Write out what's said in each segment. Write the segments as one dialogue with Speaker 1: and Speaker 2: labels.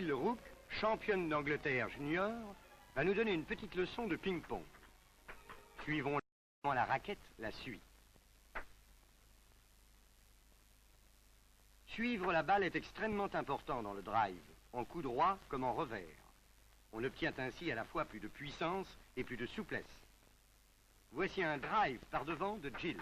Speaker 1: Jill Rook, championne d'Angleterre junior, va nous donner une petite leçon de ping-pong. Suivons la raquette la suit. Suivre la balle est extrêmement important dans le drive, en coup droit comme en revers. On obtient ainsi à la fois plus de puissance et plus de souplesse. Voici un drive par devant de Jill.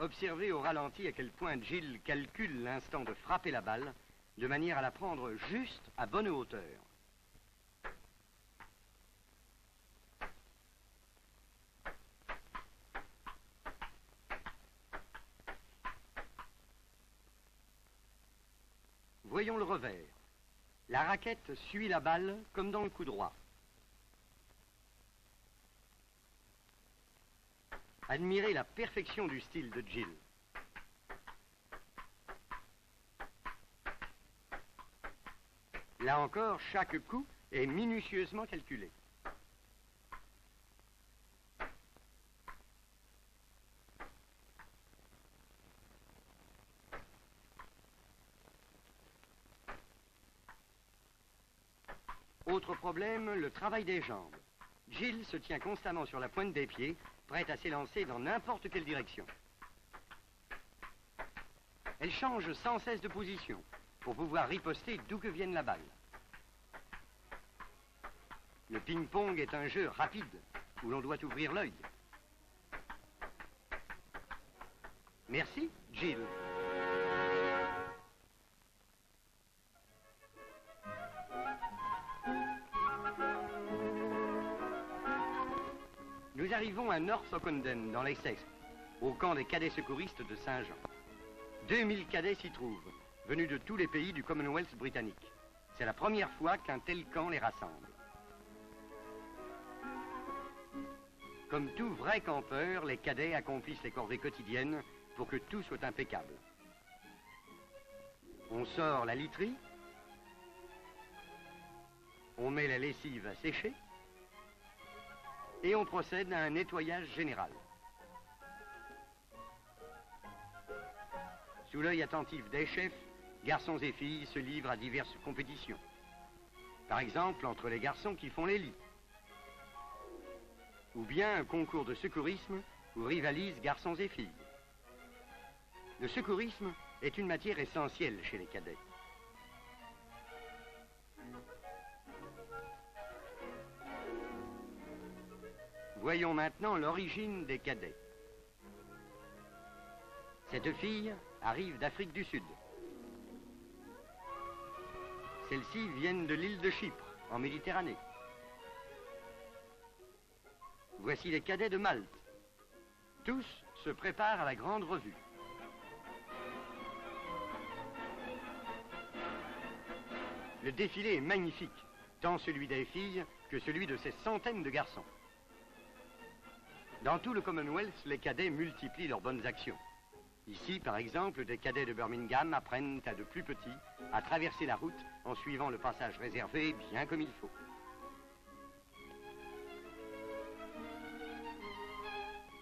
Speaker 1: Observez au ralenti à quel point Jill calcule l'instant de frapper la balle, de manière à la prendre juste à bonne hauteur. Voyons le revers. La raquette suit la balle comme dans le coup droit. Admirez la perfection du style de Jill. Là encore, chaque coup est minutieusement calculé. Autre problème, le travail des jambes. Jill se tient constamment sur la pointe des pieds, prête à s'élancer dans n'importe quelle direction. Elle change sans cesse de position pour pouvoir riposter d'où que vienne la balle. Le ping-pong est un jeu rapide où l'on doit ouvrir l'œil. Merci, Jill. Nous arrivons à North Ockenden, dans l'Essex, au camp des cadets secouristes de Saint-Jean. 2000 cadets s'y trouvent, venus de tous les pays du Commonwealth britannique. C'est la première fois qu'un tel camp les rassemble. Comme tout vrai campeur, les cadets accomplissent les corvées quotidiennes pour que tout soit impeccable. On sort la literie, on met la lessive à sécher, et on procède à un nettoyage général. Sous l'œil attentif des chefs, garçons et filles se livrent à diverses compétitions. Par exemple, entre les garçons qui font les lits. Ou bien un concours de secourisme où rivalisent garçons et filles. Le secourisme est une matière essentielle chez les cadets. Voyons maintenant l'origine des cadets. Cette fille arrive d'Afrique du Sud. Celles-ci viennent de l'île de Chypre, en Méditerranée. Voici les cadets de Malte. Tous se préparent à la grande revue. Le défilé est magnifique, tant celui des filles que celui de ces centaines de garçons. Dans tout le Commonwealth, les cadets multiplient leurs bonnes actions. Ici, par exemple, des cadets de Birmingham apprennent à de plus petits à traverser la route en suivant le passage réservé bien comme il faut.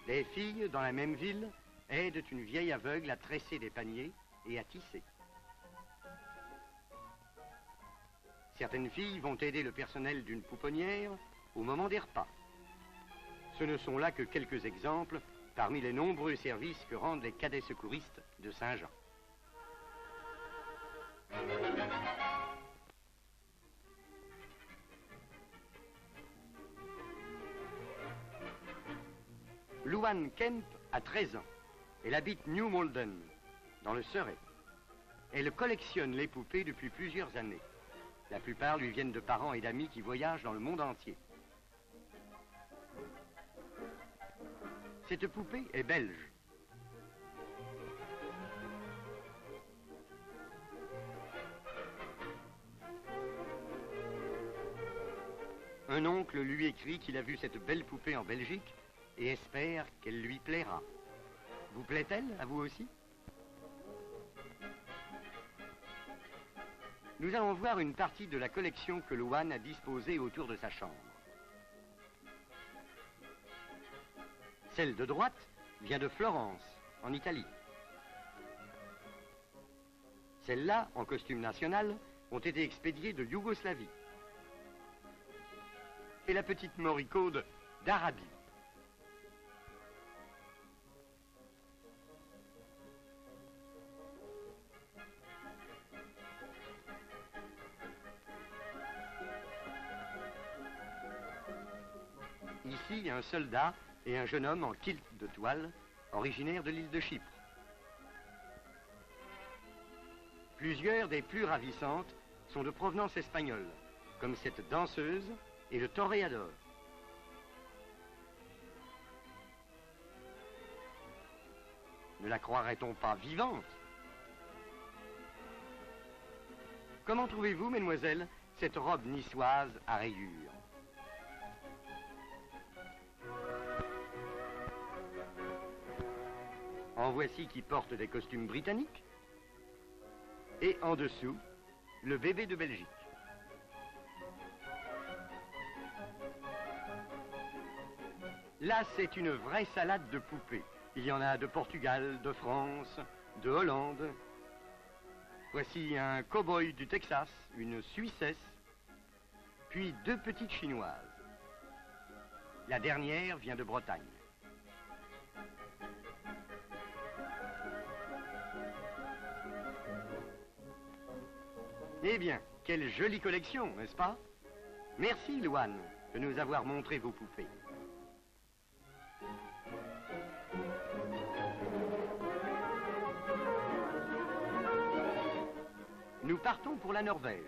Speaker 1: Les filles, dans la même ville, aident une vieille aveugle à tresser des paniers et à tisser. Certaines filles vont aider le personnel d'une pouponnière au moment des repas. Ce ne sont là que quelques exemples parmi les nombreux services que rendent les cadets secouristes de Saint-Jean. Louane Kemp a 13 ans. Elle habite New Malden, dans le Surrey. Elle collectionne les poupées depuis plusieurs années. La plupart lui viennent de parents et d'amis qui voyagent dans le monde entier. Cette poupée est belge. Un oncle lui écrit qu'il a vu cette belle poupée en Belgique et espère qu'elle lui plaira. Vous plaît-elle, à vous aussi? Nous allons voir une partie de la collection que Louane a disposée autour de sa chambre. Celle de droite vient de Florence, en Italie. Celles-là, en costume national, ont été expédiées de Yougoslavie. Et la petite Moricaude d'Arabie. Ici, un soldat et un jeune homme en kilt de toile, originaire de l'île de Chypre. Plusieurs des plus ravissantes sont de provenance espagnole, comme cette danseuse et le toréador. Ne la croirait-on pas vivante? Comment trouvez-vous, mesdemoiselles, cette robe niçoise à rayures? En voici qui portent des costumes britanniques. Et en dessous, le bébé de Belgique. Là, c'est une vraie salade de poupées. Il y en a de Portugal, de France, de Hollande. Voici un cow-boy du Texas, une Suissesse, puis deux petites Chinoises. La dernière vient de Bretagne. Eh bien, quelle jolie collection, n'est-ce pas? Merci, Louane, de nous avoir montré vos poupées. Nous partons pour la Norvège.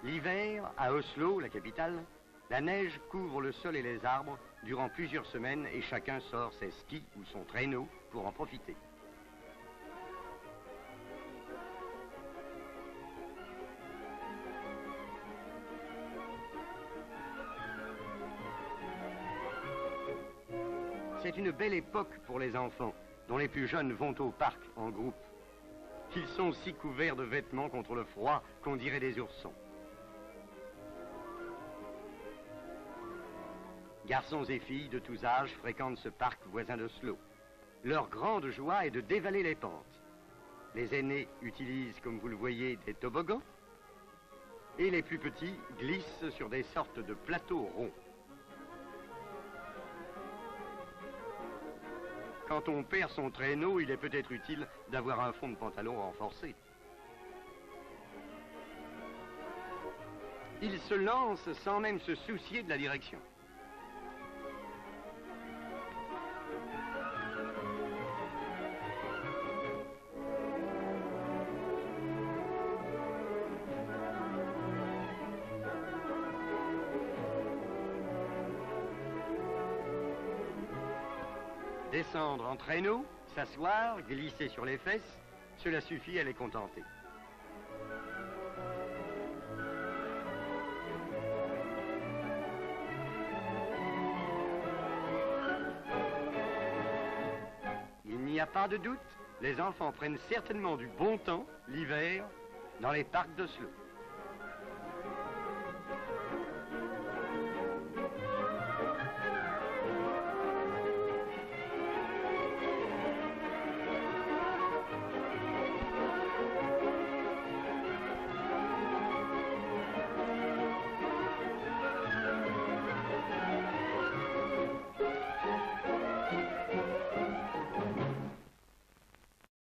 Speaker 1: L'hiver, à Oslo, la capitale, la neige couvre le sol et les arbres durant plusieurs semaines et chacun sort ses skis ou son traîneau pour en profiter. C'est une belle époque pour les enfants, dont les plus jeunes vont au parc en groupe. Ils sont si couverts de vêtements contre le froid qu'on dirait des oursons. Garçons et filles de tous âges fréquentent ce parc voisin d'Oslo. Leur grande joie est de dévaler les pentes. Les aînés utilisent, comme vous le voyez, des toboggans, et les plus petits glissent sur des sortes de plateaux ronds. Quand on perd son traîneau, il est peut-être utile d'avoir un fond de pantalon renforcé. Il se lance sans même se soucier de la direction. Descendre en traîneau, s'asseoir, glisser sur les fesses, cela suffit à les contenter. Il n'y a pas de doute, les enfants prennent certainement du bon temps, l'hiver, dans les parcs d'Oslo.